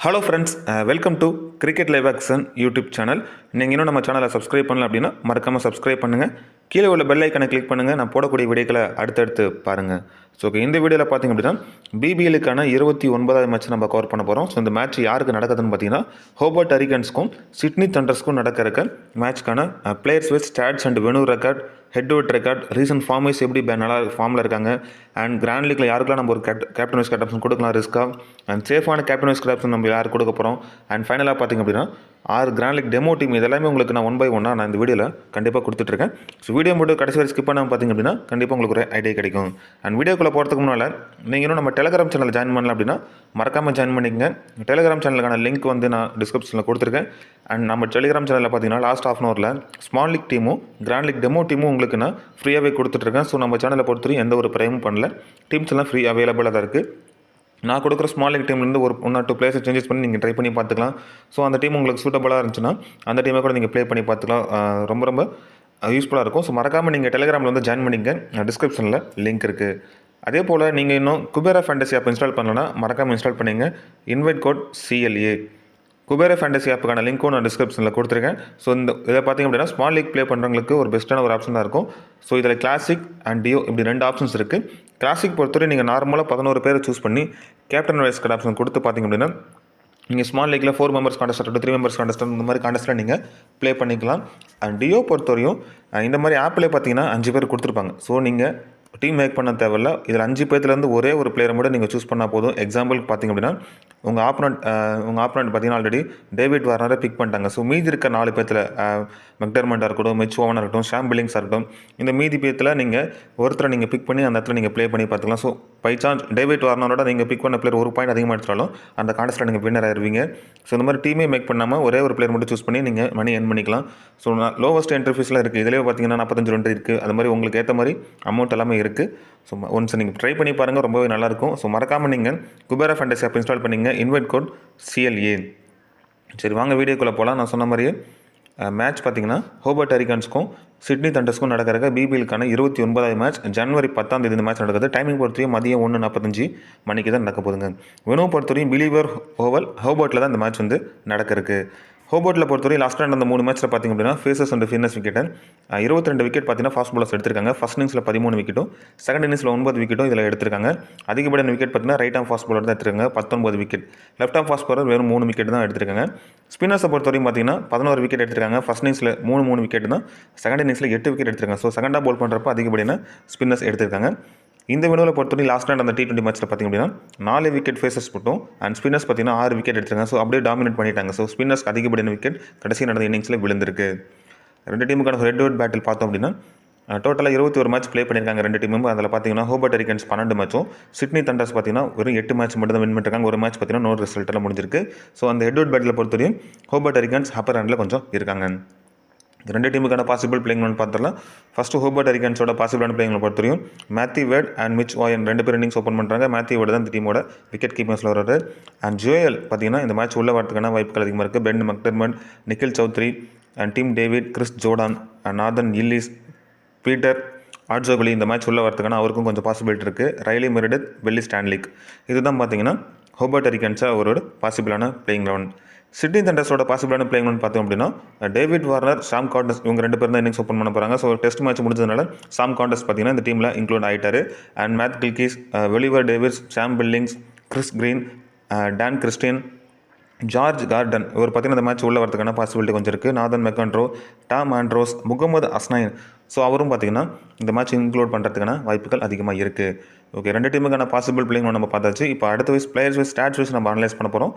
Hello friends, welcome to cricket live action YouTube channel. நீங்கள் இன்னும் நம்ம சேனலை சப்ஸ்கிரைப் பண்ணல அப்படின்னா மறக்காமல் சப்ஸ்கிரைப் பண்ணுங்கள். கீழே உள்ள பெல் ஐக்கனை கிளிக் பண்ணுங்கள். நான் போடக்கூடிய வீடியோக்களை அடுத்தடுத்து பாருங்கள். ஸோ இந்த வீடியோவில் பார்த்திங்க அப்படின்னா பிபிஎலுக்கான 29வது மேட்ச் நம்ம கவர் பண்ண போகிறோம். ஸோ இந்த மேட்ச் யாருக்கு நடக்குதுன்னு பார்த்தீங்கன்னா ஹோபர்ட் ஹரிகன்ஸ்க்கும் சிட்னி தண்டர்ஸ்க்கும் நடக்க இருக்க மேட்ச்க்கான players with stats and venue record, head to head record, recent forms எப்படி நல்லா ஃபார்மில் இருக்காங்க, அண்ட் கிராண்ட் லீக்ல யாருக்கெல்லாம் நம்ம ஒரு கேப்டன் வைஸ் கேப்டன் கொடுக்கலாம் ரிஸ்க்காக, அண்ட் சேஃபான கேப்டன் வைஸ் கேப்டன் நம்ம யார் கொடுக்க போகிறோம், அண்ட் ஃபைனலாக பார்த்திங்க அப்படின்னா 6 கிராண்ட் லீக் டெமோ டீம் இதெல்லாமே உங்களுக்கு நான் 1 by 1 நான் இந்த வீடியோவில் கண்டிப்பாக கொடுத்துட்ருக்கேன். ஸோ வீடியோ மட்டும் கடைசி வரை ஸ்கிப் பண்ணாமல் பார்த்திங்க அப்படின்னா கண்டிப்பாக உங்களுக்கு ஒரு ஐடியா கிடைக்கும். அண்ட் வீடியோக்குள்ளே போகிறதுக்கு முன்னால் நீங்கள் இன்னும் நம்ம டெலிகிராம் சேனலில் ஜாயின் பண்ணலாம் அப்படின்னா மறக்காமல் ஜாயின் பண்ணிக்கங்க. டெலிகிராம் சேனலுக்கான லிங்க் வந்து நான் டிஸ்கிரிப்ஷனில் கொடுத்துருக்கேன். அண்ட் நம்ம டெலிகிராம் சேனலில் பார்த்தீங்கன்னா லாஸ்ட் ஆஃப் அன் ஹவரில் ஸ்மால் லீக் டீமும் கிராண்ட் லீக் டெமோ டீமும் உங்களுக்கு நான் ஃப்ரீயாகவே கொடுத்துட்ருக்கேன். ஸோ நம்ம சேனலை பொறுத்தவரைக்கும் எந்த ஒரு ப்ரைமும் பண்ணல, டீம்ஸ் எல்லாம் ஃப்ரீ அவைலபிளாக தான் இருக்குது. நான் கொடுக்குற ஸ்மால் லீக் டீம்லேருந்து ஒரு 1 or 2 பிளேயர்ஸை சேஞ்சஸ் பண்ணி நீங்கள் ட்ரை பண்ணி பார்த்துக்கலாம். ஸோ அந்த டீம் உங்களுக்கு சூட்டபுளாக இருந்துச்சுன்னா அந்த டீமை கூட நீங்கள் ப்ளே பண்ணி பார்த்துக்கலாம். ரொம்ப யூஸ்ஃபுல்லாக இருக்கும். ஸோ மறக்காமல் நீங்கள் டெலிகிராமில் வந்து ஜாயின் பண்ணிங்க. டிஸ்கிரிப்ஷனில் லிங்க் இருக்குது. அதே போல் நீங்கள் இன்னும் குபேரா ஃபேண்டசி ஆப் இன்ஸ்டால் பண்ணலன்னா மறக்காமல் இன்ஸ்டால் பண்ணிங்க. Invite code CLA. Kubera fantasy ஆப்புக்கான லிங்க்கும் நான் டிஸ்கிரிப்ஷனில் கொடுத்துருக்கேன். ஸோ இந்த இதை பார்த்திங்க அப்படின்னா ஸ்மால் லீக் ப்ளே பண்ணுறவங்களுக்கு ஒரு பெஸ்ட்டான ஒரு ஆப்ஷன் தான் இருக்கும். ஸோ இதில் கிளாசிக் அண்ட் டியோ இப்படி 2 ஆப்ஷன்ஸ் இருக்குது. கிளாசிக் பொறுத்தவரை நீங்கள் நார்மலாக 11 பேரை சூஸ் பண்ணி கேப்டன் வைஸ் கேப்டன் ஆப்ஷன் கொடுத்து பார்த்திங்க அப்படின்னா நீங்கள் ஸ்மால் லீக்கில் 4 மெம்பர்ஸ் கான்டெஸ்ட், 3 மெம்பர்ஸ் கான்டெஸ்ட், இந்த மாதிரி கான்டெஸ்ட்டில் நீங்கள் ப்ளே பண்ணிக்கலாம். அண்ட் டியோ பொறுத்தவரையும் இந்த மாதிரி ஆப்லேயே பார்த்தீங்கன்னா 5 பேர் கொடுத்துருப்பாங்க. ஸோ நீங்கள் டீம் மேக் பண்ண தேவையில்ல. இதில் 5 பேர்த்துலேருந்து ஒரே ஒரு பிளேயரை மட்டும் நீங்கள் சூஸ் பண்ணால் போதும். எக்ஸாம்பிளுக்கு பார்த்திங்க அப்படின்னா உங்கள் ஆப்பனண்ட் பார்த்தீங்கன்னா ஆல்ரெடி டேவிட் வார்னரை பிக் பண்ணிட்டாங்க. ஸோ மீதி இருக்க 4 பேர்த்தில் மெக்டர்மண்டாக இருக்கட்டும், மிச் ஓவனாக இருக்கட்டும், ஷாம் பில்லிங்ஸாக இருக்கட்டும், இந்த மீதி பேர்த்தில் நீங்கள் ஒருத்தரை நீங்கள் பிக் பண்ணி அந்த இடத்துல நீங்கள் ப்ளே பண்ணி பார்த்துக்கலாம். ஸோ பை சான்ஸ் டேவிட் வார்னரோட நீங்கள் பிக் பண்ண பிளேயர் 1 பாயிண்ட் அதிகமாக எடுத்தாலும் அந்த கான்டெஸ்ட்டில் நீங்கள் வின்னர் ஆயிருவீங்க. ஸோ இந்த மாதிரி டீமே மேக் பண்ணாமல் ஒரே ஒரு பிளேயர் மட்டும் சூஸ் பண்ணி நீங்கள் மணி ஏர்ன் பண்ணிக்கலாம். ஸோ லோவஸ்ட் என்ட்ரி ஃபீஸ்லாம் இருக்குது. இதிலே பார்த்தீங்கன்னா 45 ரூபா இருக்குது. அது மாதிரி உங்களுக்கு ஏற்ற மாதிரி அமௌண்ட் எல்லாமே இருக்குது. ஸோ ஒன்ஸ் நீங்கள் ட்ரை பண்ணி பாருங்கள், ரொம்பவே நல்லாயிருக்கும். ஸோ மறக்காமல் நீங்கள் குபேரா ஃபேண்டசி ஆப் இன்ஸ்டால் பண்ணிங்க. Invite code CLA. சரி, வாங்க வீடியோக்குள்ளே போகலாம். நான் சொன்ன மாதிரியே மேட்ச் பார்த்தீங்கன்னா ஹோபர்ட் ஹரிகன்ஸ்க்கும் சிட்னி தண்டர்ஸ்க்கும் நடக்கிற பிபிஎலுக்கான 29வது மேட்ச் ஜனவரி 10ஆம் தேதி இந்த மேட்ச் நடக்குது. டைமிங் பொறுத்தவரையும் மதியம் 1:45 மணிக்கு தான் நடக்க போகுதுங்க. வெனு பொறுத்தவரையும் பிலீவர் ஓவல் ஹோபர்ட்டில் தான் இந்த மேட்ச் வந்து நடக்க இருக்குது. ஹோபர்ட்டில் பொறுத்தவரையும் லாஸ்ட் அந்த 3 மேட்ச்சில் பார்த்திங்க அப்படின்னா ஃபேஸஸ் அண்ட் ஃபிட்னஸ் விக்கெட் 22 விக்கெட் பார்த்தீங்கன்னா ஃபாஸ்ட் பாலர்ஸ் எடுத்திருக்காங்க. ஃபர்ஸ்ட் இன்னிங்ஸில் 13 விக்கெட்டும், செகண்ட் இன்னிங்ஸில் 9 விக்கெட்டும் இதில் எடுத்திருக்காங்க. அதிகப்படியான விக்கெட் பார்த்தீங்கன்னா ரைட் ஆம் ஃபாஸ்ட் பாலர் தான் எடுத்திருக்காங்க, 19 wicket. Left arm fast bowler வெறும் 3 விக்கெட் தான் எடுத்திருக்காங்க. ஸ்பின்னர்ஸை பொறுத்தவரையும் பார்த்தீங்கன்னா 11 விக்கெட் எடுத்திருக்காங்க. ஃபர்ஸ்ட் இன்னிங்ஸில் 3 விக்கெட் தான், செகண்ட் இன்னிங்ஸில் 8 விக்கெட் எடுத்திருக்காங்க. ஸோ செகண்டாக பால் பண்ணுறப்ப அதிகப்படியான ஸ்பின்னர்ஸ் எடுத்திருக்காங்க. இந்த வினோவில் பொறுத்தவரை லாஸ்ட் அந்த T20 மேட்ச்சில் பார்த்திங்க அப்படின்னா 4 விக்கெட் ஃபேஸஸ் மட்டும் அண்ட் ஸ்பின்னர்ஸ் பார்த்தீங்கன்னா 6 விக்கெட் எடுத்துருக்காங்க. ஸோ அப்படியே டாமினேட் பண்ணிட்டாங்க. ஸோ ஸ்பின்னர்ஸ் அதிகப்படியான விக்கெட் கடைசி நடந்த இன்னிங்ஸில் விழுந்திருக்கு. 2 டீமுக்கான ஹெட் டு ஹெட் பேட்டில் பார்த்தோம் அப்படின்னா டோட்டலாக 21 மேட்ச் ப்ளே பண்ணியிருக்காங்க 2 டீமும். அதில் பார்த்தீங்கன்னா ஹோபர்ட் ஹரிகன்ஸ் 12 மேட்சும், சிட்னி தண்டர்ஸ் பார்த்தீங்கன்னா வெறும் 8 மேட்ச் மட்டும் தான் வின் பண்ணிருக்காங்க. ஒரு மேட்ச் பார்த்தீங்கன்னா நோ ரிசல்ட்டில் முடிஞ்சிருக்கு. ஸோ அந்த ஹெட் டு ஹெட் பேட்டில் பொறுத்தவரையும் ஹோபர்ட் ஹரிகன்ஸ் அப்பர் ஹேண்டில் கொஞ்சம் இருக்காங்க. 2 டீமுக்கான பாசிபிள் பிளேயிங் பார்த்துடலாம். ஃபஸ்ட்டு ஹோபர்ட் ஹரிகன்ஸோட பாசிபிளான பிளேயிங் பொறுத்தவரையும் மேத்யூ வேட் அண்ட் மிச் ஓயன் 2 பேர் இன்னிங்ஸ் ஓப்பன் பண்ணுறாங்க. மேத்யூ வேட் தான் இந்த டீமோட விக்கெட் கீப்பர்ஸில் வர்றாரு. அண்ட் ஜோயல் பார்த்தீங்கன்னா இந்த மேட்ச் உள்ள வரதுக்கான வாய்ப்புகள் அதிகமாக இருக்குது. Ben McDermott, Nikhil Chaudhary and Tim David, Chris Jordan, Nathan Ellis, Peter Hatzoglou இந்த மேட்ச் உள்ள வரதுக்கான அவருக்கும் கொஞ்சம் பாசிபிலிட்டி இருக்குது. ரைலி மெரிடித், பெல்லி ஸ்டான்லிக் இதுதான் பார்த்தீங்கன்னா ஹோபர்ட் ஹரிகன்ஸாக அவரோட பாசிபிளான பிளேயிங் 11. சிட்னி தண்டர்ஸோட பாசிபிளான பிளேயிங் 11 பார்த்தோம் அப்படின்னா டேவிட் வார்னர், சாம் காண்டஸ் இவங்க 2 பேர் தான் இன்னிங்ஸ் ஓப்பன் பண்ண போகிறாங்க. ஸோ டெஸ்ட் மேட்ச் முடிஞ்சதுனால சாம் காண்டஸ் பார்த்தீங்கன்னா இந்த டீமில் இன்க்ளூட் ஆகிட்டார். And Matt Gilkes, Oliver Davies, Sam Billings, Chris Green, Dan Christian, George Garton இவர் பார்த்தீங்கன்னா இந்த மேட்ச் உள்ள வரதுக்கான பாசிபிலிட்டி கொஞ்சம் இருக்குது. Nathan McAndrew, Tom Andrews, Mohammad Hasnain so அவரும் பார்த்தீங்கன்னா இந்த மேட்ச் இன்க்ளூட் பண்ணுறதுக்கான வாய்ப்புகள் அதிகமாக இருக்குது. ஓகே, 2 டீமுக்கான பாசிபிள் பிளேயிங் நம்ம பார்த்தாச்சு. இப்போ அடுத்த wise players wise stats wise நம்ம அனலைஸ் பண்ண போகிறோம்.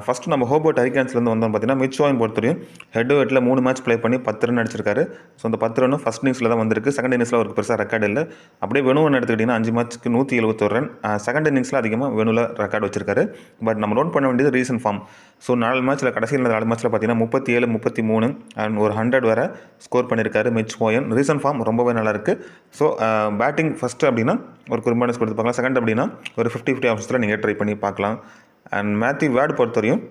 ஃபஸ்ட்டு நம்ம ஹோபர்ட் ஹரிகன்ஸ்லேருந்து வந்தோம் பார்த்தீங்கன்னா மிச் ஓயன் பொறுத்தவரையும் ஹெட் டு ஹெட்டில் 3 மேட்ச் ப்ளே பண்ணி 10 ரன் அடிச்சிருக்காரு. ஸோ அந்த 10 ரன்னும் ஃபஸ்ட் இன்னிங்ஸில் தான் வந்திருக்கு. செகண்ட் இன்னிங்ஸில் அவருக்கு பெருசாக ரெக்கார்டு இல்லை. அப்படியே வெனுவன் எடுத்துக்கிட்டிங்கன்னா 5 மேட்ச்க்கு 171 ரன். செகண்ட் இன்னிங்ஸில் அதிகமாக வெனுவில் ரெக்கார்டு வச்சிருக்காரு. பட் நம்ம நோட் பண்ண வேண்டியது ரீசன்ட் ஃபார்ம். ஸோ 4 மேட்ச்சில் கடைசியில் 4 மேட்ச்சில் பார்த்தீங்கன்னா 37, 33 அண்ட் ஒரு 100 வரை ஸ்கோர் பண்ணியிருக்காரு மிச் ஓயன். ரீசன்ட் ஃபார்ம் ரொம்பவே நல்லாயிருக்கு. ஸோ பேட்டிங் ஃபஸ்ட்டு அப்படின்னா ஒரு குர்பானஸ் கொடுத்து பார்க்கலாம். செகண்ட் அப்படின்னா ஒரு 50-50 ஆப்ஷன்ஸில் நீங்கள் ட்ரை பண்ணி பார்க்கலாம். அண்ட் மேத்யூ வேட் பொறுத்தவரையும்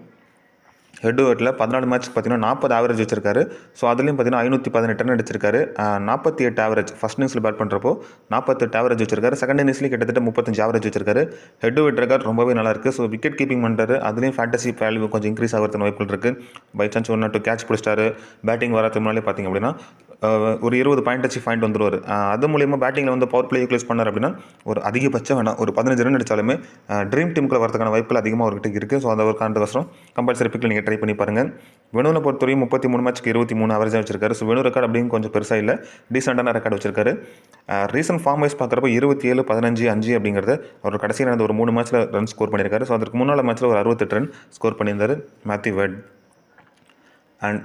ஹெட் டு ஹெட்டில் 14 மேட்ச்க்கு பார்த்தீங்கன்னா 40 ஆவரேஜ் வச்சிருக்காரு. ஸோ அதுலேயும் பார்த்தீங்கன்னா 518 ரன் அடிச்சிருக்காரு. 48 ஆவரேஜ் ஃபஸ்ட் இன்னிங்ஸில் பேட் பண்ணுறப்போ 48 ஆவரேஜ் வச்சிருக்காரு. செகண்ட் இன்னிங்ஸ்லேயும் கிட்டத்தட்ட 35 ஆவரேஜ் வச்சிருக்காரு. ஹெட் டு ஹெட் ரெக்கார்ட் ரொம்பவே நல்லா இருக்குது. ஸோ விக்கெட் கீப்பிங் பண்ணுறாரு. அதுலேயும் ஃபேண்டசி வேல்யூ கொஞ்சம் இன்க்ரீஸ் ஆகிறதுக்கு வாய்ப்புகள் இருக்குது. பை சான்ஸ் 1 or 2 கேட்ச் பிடிச்சிட்டாரு. பேட்டிங் வரதுக்கு முன்னாலே பார்த்தீங்க அப்படின்னா ஒரு 20 பாயிண்ட் வந்துருவார். அது மூலியமாக பேட்டிங்கில் வந்து பவர் பிளே யூட்டிலைஸ் பண்ணார் அப்படின்னா ஒரு அதிகபட்சம் வேணாம் ஒரு 15 ரன் அடித்தாலுமே ட்ரீம் டீமுக்குள்ள வரதுக்கான வாய்ப்புகள் அதிகமாக அவர்கிட்ட இருக்குது. ஸோ அந்த ஒரு காரணத்துக்கோசரம் கம்பல்சரி பிக்கில் நீங்கள் ட்ரை பண்ணி பாருங்கள். வெனுவை பொறுத்தவரையும் 33 மேட்ச்க்கு 23 ஆவரேஜாக வச்சிருக்காரு. ஸோ வெனு ரெக்கார்ட் அப்படின்னு கொஞ்சம் பெருசாக இல்லை, டீசெண்டான ரெக்கார்ட் வச்சிருக்காரு. ரீசன்ட் ஃபார்ம் வைஸ் பார்க்குறப்ப 27, 15, 5 அப்படிங்கிறது அவர் கடைசியில் நடந்த ஒரு 3 மேட்ச்சில் ரன் ஸ்கோர் பண்ணியிருக்காரு. ஸோ அதற்கு முன்னால் மேட்ச்சில் ஒரு 68 ரன் ஸ்கோர் பண்ணியிருந்தார் மேத்யூ வேட். அண்ட்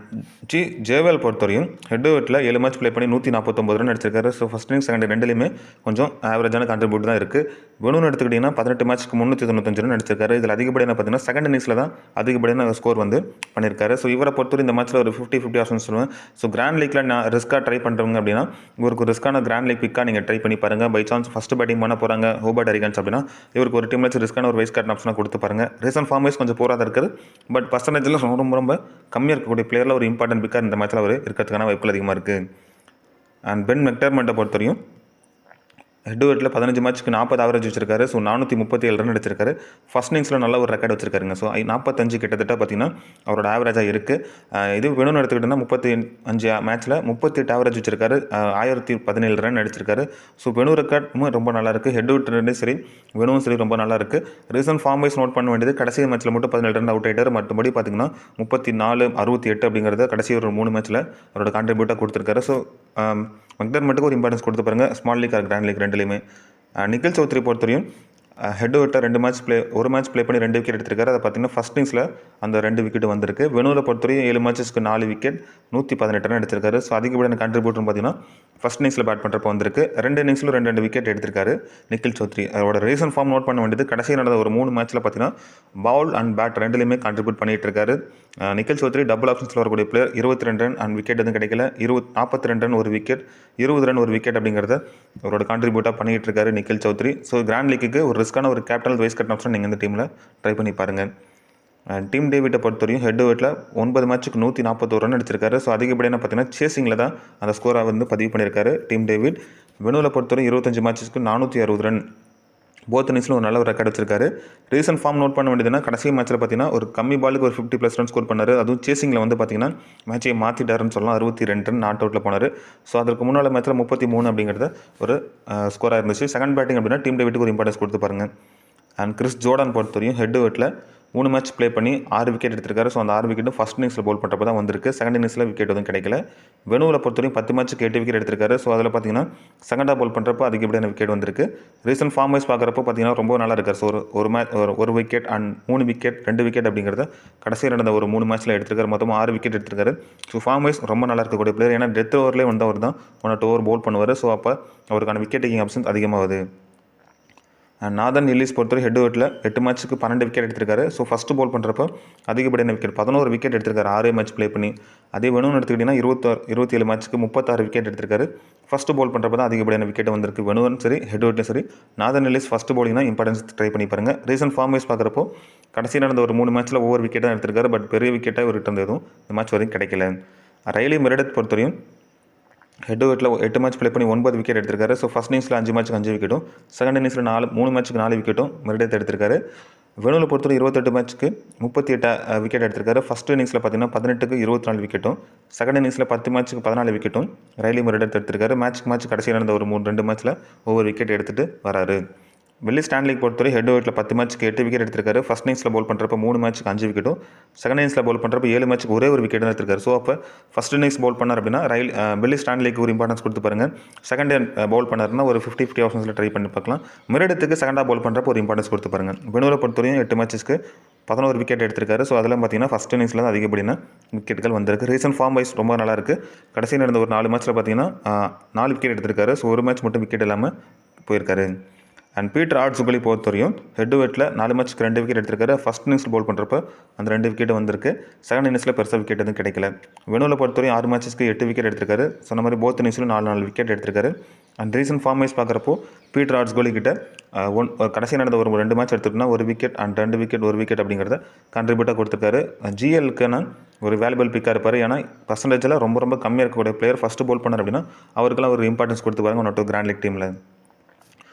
ஜேவேல் பொறுத்தவரையும் ஹெட் டு ஹெட்டில் 7 மேட்ச் ப்ளே பண்ணி 149 ரன் அடிச்சிருக்காரு. ஸோ ஃபஸ்ட் இன்னிங்ஸ் செகண்ட் ரெண்டுலேயுமே கொஞ்சம் ஆவரேஜான கான்ட்ரிபியூட் தான் இருக்குது. வெனுன்னு எடுத்துக்கிட்டிங்கன்னா 18 மேட்ச்க்கு 395 ரன் அடிச்சிருக்காரு. இதில் அதிகப்படியான பார்த்தீங்கன்னா செகண்ட் இன்னிங்ஸில் தான் அதிகப்படியான ஸ்கோர் வந்து பண்ணியிருக்காரு. ஸோ இவரை பொறுத்தவரை இந்த மேட்ச்சில் ஒரு 50-50 ஆப்ஷன்ஸ் சொல்லுவேன். ஸோ கிராண்ட் லீக்கில் நான் ரிஸ்க்காக ட்ரை பண்ணுறவங்க அப்படின்னா இவருக்கு ரிஸ்க்கான கிராண்ட் லீக் பிக்காக நீங்கள் ட்ரை பண்ணி பாருங்கள். பை சான்ஸ் ஃபஸ்ட்டு பேட்டிங் பண்ண போகிறாங்க ஹோபர்ட் ஹரிகன்ஸ் அப்படின்னா இவருக்கு ஒரு டீம் வச்சு ரிஸ்க்கான ஒரு வைஸ் கேப்டன் ஆப்ஷனாக கொடுத்து பாருங்கள். ரீசன்ட் ஃபார்ம் வைஸ் கொஞ்சம் போராக இருக்குது, பட் பர்சன்டேஜில் ரொம்ப கம்மியாக இருக்கக்கூடிய பிளேயரில் ஒரு இம்பார்ட்டன்ட் பிக்காக இந்த மேட்ச்சில் அவர் இருக்கிறதுக்கான வாய்ப்புகள் அதிகமாக இருக்குது. அண்ட் பென் மெக்டர்மண்ட்டை பொறுத்தவரையும் ஹெட் டு ஹெட்டில் 15 மேட்ச்க்கு 40 ஆவரேஜ் வச்சிருக்காரு. ஸோ 437 ரன் அடிச்சிருக்காரு. ஃபஸ்ட் இன்னிங்ஸில் நல்ல ஒரு ரெக்கார்ட் வச்சிருக்காருங்க. ஸோ 45 கிட்டத்தட்ட பார்த்தீங்கன்னா அவரோட ஆவரேஜாக இருக்குது. இது வேணும்னு எடுத்துக்கிட்டோன்னா 35 மேட்ச்சில் 38 ஆவரேஜ் வச்சிருக்காரு. 1017 ரன் அடிச்சிருக்காரு. ஸோ வெனு ரெக்கார்டும் ரொம்ப நல்லா இருக்குது. ஹெட் டு ஹெட் சரி வெனுவும் சரி ரொம்ப நல்லா இருக்குது. ரீசன்ட் ஃபார்ம் வைஸ் நோட் பண்ண வேண்டியது கடைசி மேட்ச்சில் மட்டும் 17 ரன் அவுட் ஆகிட்டார். மற்றபடி பார்த்தீங்கன்னா 34, 68 அப்படிங்கிறத கடைசி ஒரு 3 மேட்ச்சில் அவரோட கான்ட்ரிபியூட்டாக கொடுத்துருக்காரு. ஸோ மெக்டர்மண்ட்டுக்கு ஒரு இம்பார்ட்டன்ஸ் கொடுத்து பாருங்கள், small league or grand league ரெண்டுலேயுமே. நிக்கில் சௌத்ரி பொறுத்தவரையும் ஹெட் டு ஹெட்டை 2 மேட்ச் ஒரு மேட்ச் ப்ளே பண்ணி 2 விக்கெட் எடுத்திருக்காரு. அதை பார்த்தீங்கன்னா ஃபஸ்ட் இன்னிங்ஸில் அந்த 2 விக்கெட் வந்திருக்கு. வெனுவில் பொறுத்தவரையும் 7 மேட்சஸ்க்கு 4 விக்கெட் 118 ரன் எடுத்திருக்காரு. ஸோ அதிகப்படியான கான்ட்ரிபியூட்டர்னு பார்த்தீங்கன்னா ஃபஸ்ட் இன்னிங்ஸில் பேட் பண்ணுறப்போ வந்திருக்கு. 2 இன்னிங்ஸில் 2 விக்கெட் எடுத்திருக்காரு நிக்கில் சௌத்ரி. அவரோட ரீசன்ட் ஃபார்ம் நோட் பண்ண வேண்டியது கடைசியில் நடந்த ஒரு 3 மேட்ச்சில் பார்த்தீங்கன்னா பவுல் அண்ட் பேட் ரெண்டுலேயுமே கான்ட்ரிபியூட் பண்ணிகிட்டு இருக்காரு. நிக்கில் சௌத்ரி டபுள் ஆப்ஷன்ஸில் வரக்கூடிய பிளேயர். 22 ரன் அண்ட் விக்கெட் எதுவும் கிடைக்கல. 42 ரன் ஒரு விக்கெட், 20 ரன் ஒரு விக்கெட் அப்படிங்கிறத அவரோட கான்ட்ரிபியூட்டாக பண்ணிகிட்டு இருக்காரு நிக்கில் சௌத்ரி. ஸோ கிராண்ட் லீக்குக்கு ஒரு ரிஸ்க்கான ஒரு கேப்டன் வைஸ் கேப்டன் ஆப்ஷன் நீங்கள் இந்த டீமில் ட்ரை பண்ணி பாருங்கள். டீம் டேவிட்டை பொறுத்தவரையும் ஹெட் டு ஹெட்டில் 9 மேட்ச்சுக்கு 141 ரன் அடிச்சிருக்காரு. ஸோ அதிகப்படியான பார்த்தீங்கன்னா சேசிங்கில் தான் அந்த ஸ்கோரை வந்து பதிவு பண்ணியிருக்காரு டீம் டேவிட். வெனுவில் பொறுத்தவரை 25 மேட்சஸ்க்கு 460 ரன் போத் இன்னிங்ஸில் ஒரு நல்ல ஒரு ரெக்கார்ட் வச்சிருக்காரு. ரீசன்ட் ஃபார்ம் நோட் பண்ண வேண்டியதுன்னா கடைசி மேட்ச்சில் பார்த்தீங்கன்னா ஒரு கம்மி பாலுக்கு ஒரு 50+ ரன் ஸ்கோர் பண்ணார். அதுவும் சேசிங்கில் வந்து பார்த்தீங்கன்னா மேட்சை மாற்றிட்டாருன்னு சொல்லலாம். 62 ரன் நாட் அவுட்டில் போனார். ஸோ அதற்கு முன்னால் மேட்ச்சில் 33 அப்படிங்கிறது ஒரு ஸ்கோராக இருந்துச்சு. செகண்ட் பேட்டிங் அப்படின்னா டீம் டேவிட்டுக்கு ஒரு இம்பார்ட்டன்ஸ் கொடுத்து பாருங்கள். அண்ட் கிறிஸ் ஜோர்டான் பொறுத்தவரையும் ஹெட் டு ஹெட்டில் 3 மேட்ச் ப்ளே பண்ணி 6 விக்கெட் எடுத்திருக்காரு. ஸோ அந்த 6 விக்கெட்டும் ஃபஸ்ட் இன்னிங்ஸில் போல் பண்ணுறப்ப தான் வந்திருக்கு. செகண்ட் இன்னிங்ஸில் விக்கெட் எதுவும் கிடைக்கல. வெனுவில் பொறுத்தவரையும் 10 மேட்ச்சுக்கு 8 விக்கெட் எடுத்திருக்காரு. ஸோ அதில் பார்த்தீங்கன்னா செகண்டாக போல் பண்ணுறப்போ அதிகப்படியான விக்கெட் வந்திருக்கு. ரீசன்ட் ஃபார்ம் வைஸ் பார்க்குறப்போ பார்த்தீங்கன்னா ரொம்ப நல்லா இருக்கார். ஸோ ஒரு விக்கெட் அண்ட் 3 விக்கெட் 2 விக்கெட் அப்படிங்கிறத கடைசியில் நடந்த ஒரு 3 மேட்ச்சில் எடுத்திருக்காரு. மொத்தமாக 6 விக்கெட் எடுத்திருக்காரு. ஸோ ஃபார்ம் வைஸ் ரொம்ப நல்லா இருக்கக்கூடிய பிளேயர். ஏன்னா டெத் ஓவர்லேயே வந்து அவர் தான் 1 or 2 ஓவர் போல் பண்ணுவார். ஸோ அப்போ அவருக்கான விக்கெட் டேக்கிங் ஆப்ஷன்ஸ் அதிகமாகுது. நாதன் எல்லிஸ் பொறுத்தவரை ஹெட் டு ஹெட்டில் 8 மேட்ச்சுக்கு 12 விக்கெட் எடுத்திருக்காரு. ஸோ ஃபஸ்ட்டு போல் பண்ணுறப்போ அதிகப்படியான விக்கெட் 11 விக்கெட் எடுத்திருக்காரு 6 மேட்ச் ப்ளே பண்ணி. அதே வெனுன்னு எடுத்துக்கிட்டிங்கன்னா 27 மேட்ச்சுக்கு 36 விக்கெட் எடுத்திருக்காரு. ஃபஸ்ட்டு போல் பண்ணுறப்போ தான் அதிகப்படியான விக்கெட் வந்திருக்கு. வெனுவும் சரி ஹெட் டு ஹெட்டும் சரி. நாதன் எல்லிஸ் ஃபஸ்ட்டு போலிங்னா இம்பார்ட்டன்ஸ் ட்ரை பண்ணி பாருங்கள். ரீசன்ட் ஃபார்ம் வைஸ் பார்க்குறப்போ கடைசி நடந்த ஒரு 3 மேட்ச்சில் ஒவ்வொரு விக்கெட் தான் எடுத்திருக்காரு. பட் பெரிய விக்கெட்டாக இவர்கிட்ட இருந்த எதுவும் இந்த மேட்ச் வரைக்கும் கிடைக்கல. ரைலி மெரிடத் பொறுத்தவரையும் ஹெட் டு ஹெட்டில் 8 மேட்ச் ப்ளே பண்ணி 9 விக்கெட் எடுத்திருக்காரு. ஸோ ஃபஸ்ட் இன்னிங்ஸில் 5 மேட்ச்சுக்கு 5 விக்கெட்டும், செகண்ட் இன்னிங்ஸில் 3 மேட்ச்சுக்கு 4 விக்கெட்டும் மெரிடத் எடுத்திருக்காரு. வெனுவில் பொறுத்தவரை 28 மேட்ச்சுக்கு 38 விக்கெட் எடுத்திருக்காரு. ஃபஸ்ட் இன்னிங்ஸில் பார்த்தீங்கன்னா 18க்கு 24 விக்கெட்டும், செகண்ட் இன்னிங்ஸில் 10 மேட்ச்சுக்கு 14 விக்கெட்டும் ரைலி மெரிடத் எடுத்திருக்காரு. மேட்ச் கடைசியில் நடந்த ஒரு 2 மேட்ச்சில் ஒவ்வொரு விக்கெட் எடுத்துகிட்டு வராரு. வில்லி ஸ்டான்லிக்கு பொறுத்தவரை ஹெட் டு ஹெட்டில் 10 மேட்ச்சுக்கு 8 விக்கெட் எடுத்திருக்காரு. ஃபஸ்ட் இன்னிங்ஸில் போல் பண்ணுறப்போ 3 மேட்ச்சுக்கு 5 விக்கெட்டும், செகண்ட் இன்னிங்ஸில் போல் பண்ணுறப்போ 7 மேட்ச்சுக்கு ஒரே ஒரு விக்கெட் எடுத்திருக்காரு. ஸோ அப்போ ஃபஸ்ட் இன்னிங்ஸ் போல் பண்ணார் அப்படின்னா வில்லி ஸ்டான்லிக்கு ஒரு இம்பார்ட்டன்ஸ் கொடுத்து பாருங்கள். செகண்ட் பவுல் பண்ணாருன்னா ஒரு 50-50 ஆப்ஷன்ஸில் ட்ரை பண்ணி பார்க்கலாம். மெரிடத்துக்கு செகண்டாக பவுல் பண்ணுறப்போ ஒரு இம்பார்ட்டன்ஸ் கொடுத்து பாருங்கள். வெனுவில் பொறுத்தவரையும் 8 மேட்ச்சுக்கு 11 விக்கெட் எடுத்திருக்காரு. ஸோ அதெல்லாம் பார்த்தீங்கன்னா ஃபஸ்ட் இன்னிங்ஸில் தான் அதிகப்படியான விக்கெட்டுகள் வந்திருக்கு. ரீசன்ட் ஃபார்ம் வைஸ் ரொம்ப நல்லா இருக்குது. கடைசி நடந்த ஒரு 4 மேட்ச்சில் பார்த்தீங்கன்னா 4 விக்கெட் எடுத்திருக்காரு. ஸோ ஒரு மேட்ச் மட்டும் விக்கெட் இல்லாமல் போயிருக்காரு. அண்ட் பீட்டர் ஆட்ஸுகலி பொறுத்தவரையும் ஹெட் டு ஹெட்டில் 4 மேட்ச்க்கு 2 விக்கெட் எடுத்திருக்காரு. ஃபஸ்ட் இன்னிங்ஸ் பவுல் பண்ணுறப்ப அந்த 2 விக்கெட் வந்திருக்கு. செகண்ட் இன்னிங்ஸில் பெருசாக விக்கெட் எதுவும் கிடைக்கல. வெனுவில் பொறுத்தவரையும் 6 மேட்சஸ்க்கு 8 விக்கெட் எடுத்திருக்காரு. சொன்ன மாதிரி போத் இன்னிங்ஸ்லையும் 4 விக்கெட் எடுத்திருக்காரு. அண்ட் ரீசன்ட் ஃபார்ம் வைஸ் பார்க்குறப்போ பீட்டர் ஆட்ஸ்கோலி கிட்ட கடைசி நடந்த ஒரு 2 மேட்ச் எடுத்துகிட்டோம்னா 1 விக்கெட் அண்ட் 2 விக்கெட் 1 விக்கெட் அப்படிங்கிறத கண்ட்ரிபியூட்டாக கொடுத்துருக்காரு. ஜிஎல்க்குன்னு ஒரு வேல்யூபிள் பிக்காக இருப்பார். ஏன்னா பர்சன்டேஜில் ரொம்ப கம்மியாக இருக்கக்கூடிய பிளேயர் ஃபஸ்ட்டு பவுல் பண்ணார் அப்படின்னா அவருக்கெல்லாம் ஒரு இம்பார்ட்டன்ஸ் கொடுத்து பாருங்க ஒன் 2 கிராண்ட் லீக் டீமில்.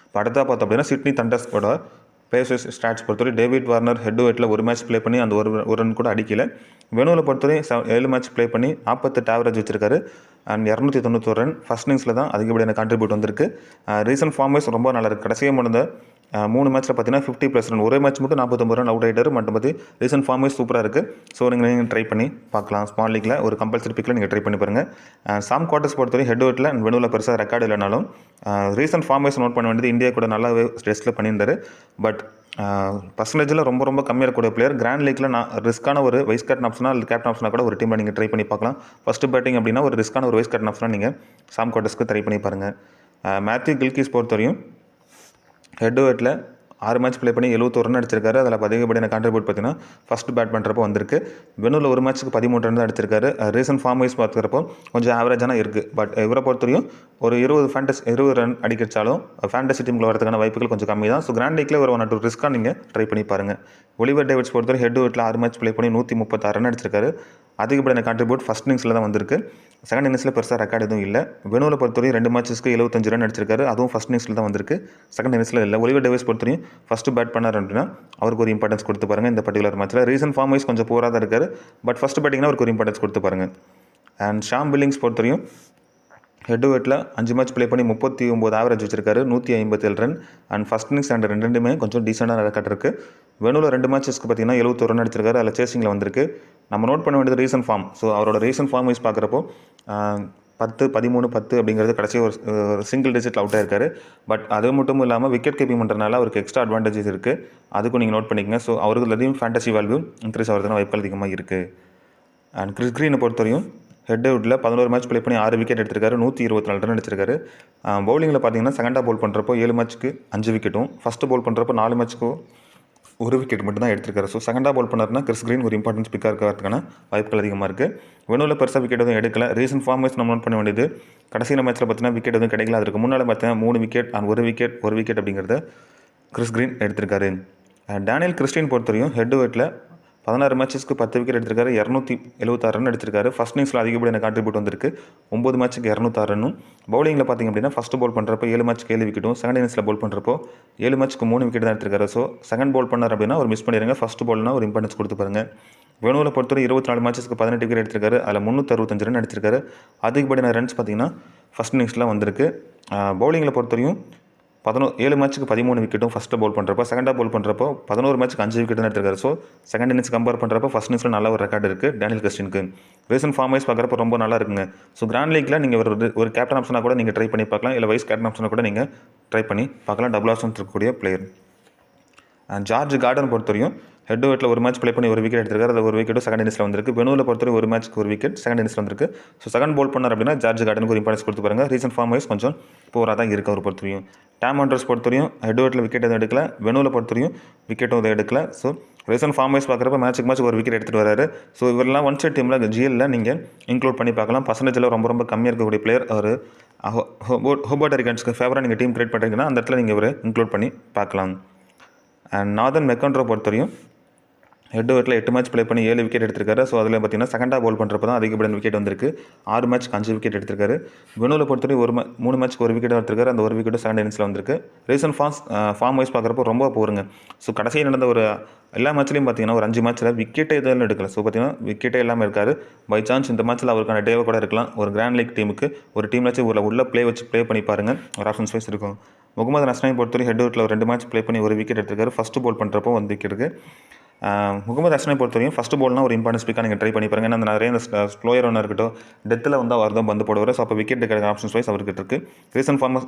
இப்போ அடுத்தா பார்த்தோம் அப்படின்னா சிட்னி தண்டர்ஸோட பிளேயர்ஸ் ஸ்டாட்ஸ் பொறுத்தவரை டேவிட் வார்னர் ஹெட் டு ஹெட்டில் 1 மேட்ச் ப்ளே பண்ணி அந்த ஒரு ரன் கூட அடிக்கல. வெனுவில் பொறுத்தவரை 7 மேட்ச் ப்ளே பண்ணி 48 ஆவரேஜ் வச்சிருக்காரு. அண்ட் 291 ரன் ஃபஸ்ட் இன்னிங்ஸில் தான் அதிகப்படியான கான்ட்ரிபியூட் வந்திருக்கு. ரீசன்ட் ஃபார்ம் வைஸ் ரொம்ப நல்லா இருக்குது. கடைசியாக முடிந்த 3 மேட்ச்சில் பார்த்தீங்கன்னா 50+ ரன், ஒரே மேட்ச் மட்டும் 49 ரன் அவுட் ஆகிட்டார். மற்றபடி ரீசன்ட் ஃபார்ம் வைஸ் சூப்பராக இருக்குது. ஸோ நீங்கள் ட்ரை பண்ணி பார்க்கலாம். ஸ்மால் லீக்கில் ஒரு கம்பல்சரி பிக்கில் நீங்கள் ட்ரை பண்ணி பாருங்கள். சாம் குவார்ட்டர்ஸ் பொறுத்தவரை ஹெட் டு ஹெட்டில் அண்ட் வெனுவில் பெருசாக ரெக்கார்டு இல்லைனாலும் ரீசன்ட் ஃபார்ம் வைஸ் நோட் பண்ண வேண்டியது இந்தியா கூட நல்லாவே டெஸ்ட்டில் பண்ணியிருந்தார். பட் பர்சன்டேஜில் ரொம்ப கம்மியாக இருக்கக்கூடிய பிளேயர். கிராண்ட் லீக்கில் நான் ரிஸ்க்கான ஒரு வைஸ் கேப்டன் ஆப்ஷனாக இல்லை கேப்டன் ஆப்ஷனாக கூட ஒரு டீமில் நீங்கள் ட்ரை பண்ணி பார்க்கலாம். ஃபஸ்ட்டு பேட்டிங் அப்படின்னா ஒரு ரிஸ்க்கான ஒரு வைஸ் கேப்டன் ஆப்ஷனாக நீங்கள் சாம் குவார்ட்டர்ஸ்க்கு ட்ரை பண்ணி பாருங்கள். மேத்யூ கில்கிஸ் பொறுத்தவரையும் ஹெட் டு ஹெட்டில் 6 மேட்ச் ப்ளே பண்ணி 71 ரன் அடிச்சிருக்காரு. அதில் அதிகப்படியான கான்ட்ரிபியூட் பார்த்தீங்கன்னா ஃபஸ்ட் பேட் பண்ணுறப்போ வந்திருக்கு. வெனுவில் 1 மேட்ச்சுக்கு 13 ரன் தான் அடிச்சிருக்காரு. ரீசன்ட் ஃபார்ம் வைஸ் பார்க்குறப்போ கொஞ்சம் ஆவரேஜான இருக்குது. பட் இவரை பொறுத்தவரையும் ஒரு 20 ரன் அடிச்சாலும் ஃபேண்டசி டீமில் வரதுக்கான வாய்ப்புகள் கொஞ்சம் கம்மி தான். ஸோ கிராண்ட் லீக்கில் ஒரு 1 2 ரிஸ்க்காக நீங்கள் ட்ரை பண்ணி பாருங்கள். ஒலிவர் டேவிட்ஸ் பொறுத்தவரை ஹெட் டு ஹெட்டில் 6 மேட்ச் ப்ளே பண்ணி 136 ரன் அடிச்சிருக்காரு. அதிகப்படியான கான்ட்ரிபியூட் ஃபஸ்ட் இன்னிங்ஸில் தான் வந்திருக்கு. செகண்ட் இன்னிங்ஸில் பெருசாக ரெக்கார்டு எதுவும் இல்லை. வெனுவில் பொறுத்தவரையும் 2 மேட்சஸ்க்கு 75 ரன் அடிச்சிருக்காரு. அதுவும் ஃபஸ்ட் இன்னிங்ஸில் தான் வந்திருக்கு. செகண்ட் இன்னிங்ஸில் இல்லை. ஒலிவர் டேவிஸ் பொறுத்தவரையும் ஃபஸ்ட்டு பேட் பண்ணார் அப்படின்னா அவருக்கு ஒரு இம்பார்ட்டன்ஸ் கொடுத்து பாருங்கள் இந்த பர்டிகுலர் மேட்ச்சில். ரீசன்ட் ஃபார்ம் வைஸ் கொஞ்சம் போராக தான் இருக்காரு. பட் ஃபஸ்ட்டு பேட்டிங்னா அவருக்கு ஒரு இம்பார்ட்டன்ஸ் கொடுத்து பாருங்கள். அண்ட் ஷாம் பில்லிங்ஸ் பொறுத்தவரையும் ஹெட் டு ஹெட்டில் 5 மேட்ச் ப்ளே பண்ணி 39 ஆவரேஜ் வச்சிருக்காரு. 157 run and first innings and ரெண்டுமே கொஞ்சம் டீசெண்டான ரெக்கார்ட் இருக்குது. வெனுவில் 2 மேட்சஸ்க்கு பார்த்தீங்கன்னா 71 ரன் அடிச்சிருக்காரு. அதில் சேசிங்கில் வந்திருக்கு. நம்ம நோட் பண்ண வேண்டியது ரீசன்ட் ஃபார்ம். ஸோ அவரோட ரீசன்ட் ஃபார்ம் வைஸ் பார்க்குறப்போ 10, 13, 10 அப்படிங்கிறது கடைசி ஒரு சிங்கிள் டிஜிட்டில் அவுட் ஆயிருக்காரு. பட் அது மட்டும் இல்லாமல் விக்கெட் கீப்பிங் பண்ணுறதுனால அவருக்கு எக்ஸ்ட்ரா அட்வான்டேஜஸ் இருக்குது. அதுக்கும் நீங்கள் நோட் பண்ணிக்கங்க. ஸோ அவருக்கு ஃபேண்டசி வேல்யூ இன்க்ரீஸ் ஆகிறதுனா வாய்ப்புகள் அதிகமாக இருக்குது. அண்ட் கிறிஸ் கிரீனை பொறுத்தவரையும் ஹெட் டு ஹெட்டில் 11 மேட்ச் ப்ளே பண்ணி 6 விக்கெட் எடுத்திருக்காரு. 124 ரன் அடிச்சிருக்காரு. பவுலிங்கில் பார்த்தீங்கன்னா செகண்டாக பவுல் பண்ணுறப்போ 7 மேட்ச்சுக்கு 5 விக்கெட்டும், ஃபஸ்ட்டு பவுல் பண்ணுறப்போ 4 மேட்ச்சுக்கு 1 விக்கெட் மட்டும் தான் எடுத்திருக்காரு. ஸோ செகண்டாக பவுல் பண்ணார்னா கிறிஸ் கிரீன் ஒரு இம்பார்ட்டன்ஸ் பிக்காக இருக்கிறதுக்கான வாய்ப்புகள் அதிகமாக இருக்குது. வெனுவில் பெருசாக விக்கெட் எதுவும் எடுக்கல. ரீசன்ட் ஃபார்ம் வைஸ் நம்ம நோட் பண்ண வேண்டியது கடைசியில் மேட்ச்சில் பார்த்தீங்கன்னா விக்கெட் எதுவும் கிடைக்கல. அதுக்கு முன்னால் பார்த்தீங்கன்னா 3 விக்கெட் அண்ட் 1 விக்கெட் அப்படிங்கிறத கிறிஸ் கிரீன் எடுத்திருக்காரு. டேனியல் கிறிஸ்டின் பொறுத்தவரையும் ஹெட் டு ஹெட்டில் 16 மேட்சஸ்க்கு 10 விக்கெட் எடுத்திருக்காரு. 276 ரன் எடுத்திருக்காரு. ஃபஸ்ட் இன்னிங்ஸில் அதிகப்படியான கான்ட்ரிபியூட் வந்திருக்கு. 9 மேட்ச்சுக்கு 206 ரன்னும். பவுலிங்கில் பார்த்திங்க அப்படின்னா ஃபஸ்ட்டு பவுல் பண்ணுறப்போ 7 மேட்ச்க்கு 7 விக்கெட்டும், செகண்ட் இன்னிங்ஸில் பவுல் பண்ணுறப்போ 7 மேட்ச்க்கு 3 விக்கெட் தான் எடுத்திருக்காரு. ஸோ செகண்ட் பவுல் பண்ணார் அப்படின்னா ஒரு மிஸ் பண்ணிடுங்க. ஃபஸ்ட்டு பவுல்னா ஒரு இம்பார்ட்டன்ஸ் கொடுத்து பாருங்கள். வெனுவில் பொறுத்தவரை 24 மேட்சஸ்க்கு 18 விக்கெட் எடுத்திருக்காரு. அதில் 365 ரன் அடிச்சிருக்காரு. அதிகப்படியான ரன்ஸ் பார்த்திங்கன்னா ஃபஸ்ட் இன்னிங்ஸில் வந்திருக்கு. பவுலிங்கில் பொறுத்தவரையும் 7 மேட்ச்சுக்கு 13 விக்கெட்டும் ஃபஸ்ட்டு பவுல் பண்ணுறப்போ, செகண்டாக பவுல் பண்ணுறப்போ 11 மேட்ச்சுக்கு 5 விக்கெட் தான் எடுத்திருக்காரு. ஸோ செகண்ட் இன்னிங்ஸ் கம்பேர் பண்ணுறப்போ ஃபஸ்ட் இன்னிங்ஸில் நல்ல ஒரு ரெக்கார்டு இருக்குது டேனியல் கிறிஸ்டினுக்கு. ரீசன்ட் ஃபார்ம் வைஸ் பார்க்குறப்போ ரொம்ப நல்லா இருக்குங்க. ஸோ கிராண்ட் லீக்கில் நீங்கள் ஒரு கேப்டன் ஆப்ஷனாக கூட நீங்கள் ட்ரை பண்ணி பார்க்கலாம். இல்லை வைஸ் கேப்டன் ஆப்ஷனாக கூட நீங்கள் ட்ரை பண்ணி பார்க்கலாம். டபுள் ஆப்ஷன் இருக்கக்கூடிய பிளேயர். ஜார்ஜ் கார்டன் பொறுத்தவரையும் ஹெட் டு ஹெட்டில் 1 மேட்ச் ப்ளே பண்ணி 1 விக்கெட் எடுத்திருக்காரு. அதில் 1 விக்கெட்டும் செகண்ட் இன்னிங்ஸில் வந்திருக்கு. வெனுவில் பொறுத்தவரை 1 மேட்ச்க்கு 1 விக்கெட் செகண்ட் இன்னிங்ஸில் வந்திருக்கு. ஸோ செகண்ட் பவுல் பண்ணார் அப்படின்னா ஜார்ஜ் கார்டனுக்கு ஒரு இம்பார்ட்டன்ஸ் கொடுத்து பாருங்கள். ரீசன்ட் ஃபார்ம் வைஸ் கொஞ்சம் போராக தான் இருக்குது அவர் பொறுத்தவரையும். டாம் ஆண்ட்ரூஸ் பொறுத்தவரையும் ஹெட் டு ஹெட்டில் விக்கெட் எதுவும் எடுக்கல. வெனுவில் பொறுத்தவரையும் விக்கெட்டும் எதுவும் எடுக்கல. ஸோ ரீசன்ட் ஃபார்ம் வைஸ் பார்க்குறப்ப மேட்ச் 1 விக்கெட் எடுத்துகிட்டு வராரு. ஸோ இவரெல்லாம் ஒன் சைட் டீமில் ஜிஎல்ல நீங்கள் இன்க்ளூட் பண்ணி பார்க்கலாம். பர்சன்டேஜில் ரொம்ப கம்மியாக இருக்கக்கூடிய பிளேயர் அவர். ஹோபர்ட் ஹரிக்கன்ஸ்க்கு ஃபேவராக நீங்கள் டீம் கிரியேட் பண்ணுறீங்கன்னா அந்த இடத்துல நீங்கள் இவர் இன்க்ளூட் பண்ணி பார்க்கலாம். அண்ட் நார்தன் மெக்கன்ட்ரோ பொறுத்தவரையும் ஹெட் டு ஹெட்டில் 8 மேட்ச் ப்ளே பண்ணி 7 விக்கெட் எடுத்திருக்காரு. ஸோ அதில் பார்த்தீங்கன்னா செகண்டாக பவுல் பண்ணுறப்போ தான் அதிகப்படியான விக்கெட் வந்திருக்கு. 6 மேட்ச்க்கு 5 விக்கெட் எடுத்திருக்காரு. வெனுவில் பொறுத்தவரை 3 மேட்ச்க்கு 1 விக்கெட் எடுத்திருக்காரு. அந்த 1 விக்கெட்டும் செகண்ட் இன்னிங்ஸில் வந்திருக்கு. ரீசன்ட் ஃபார்ம் வைஸ் பார்க்குறப்போ ரொம்ப போருங்க. ஸோ கடைசியாக நடந்த ஒரு எல்லா மேட்ச்லையும் பார்த்தீங்கன்னா ஒரு 5 மேட்ச்சில் விக்கெட்டே எதுவும் எடுக்கல. ஸோ பார்த்தீங்கன்னா விக்கெட்டே இல்லாமல் இருக்காரு. பை சான்ஸ் இந்த மேட்ச்சில் அவருக்கான டேவை கூட இருக்கலாம். ஒரு கிராண்ட் லீக் டீமுக்கு ஒரு டீம்லாச்சும் உள்ள ப்ளே பண்ணி பாருங்கள். ஒரு ஆப்ஷன்ஸ் வைஸ் இருக்கும். முகமது நஸ்ரானி பொறுத்தவரை ஹெட் டு ஹெட்டில் 2 மேட்ச் ப்ளே பண்ணி 1 விக்கெட் எடுத்திருக்காரு. ஃபஸ்ட்டு பவுல் பண்ணுறப்போ 1 விக்கெட் இருக்குது. முகமது ஹசனை பொறுத்தவரையும் ஃபஸ்ட்டு பால்னால் ஒரு இம்பார்ட்டன்ஸ் பிக்காக நீங்கள் ட்ரை பண்ணி பாருங்கள். ஏன்னா அந்த நிறைய இந்த ஸ்லோயர் ஒன்று இருக்கட்டும், டெத்தில் வந்து அவர் தான் பந்து போடுவார். ஸோ அப்போ விக்கெட் கிடைக்கிற ஆப்ஷன்ஸ் வைஸ் அவருக்கு இருக்குது. ரீசன்ட்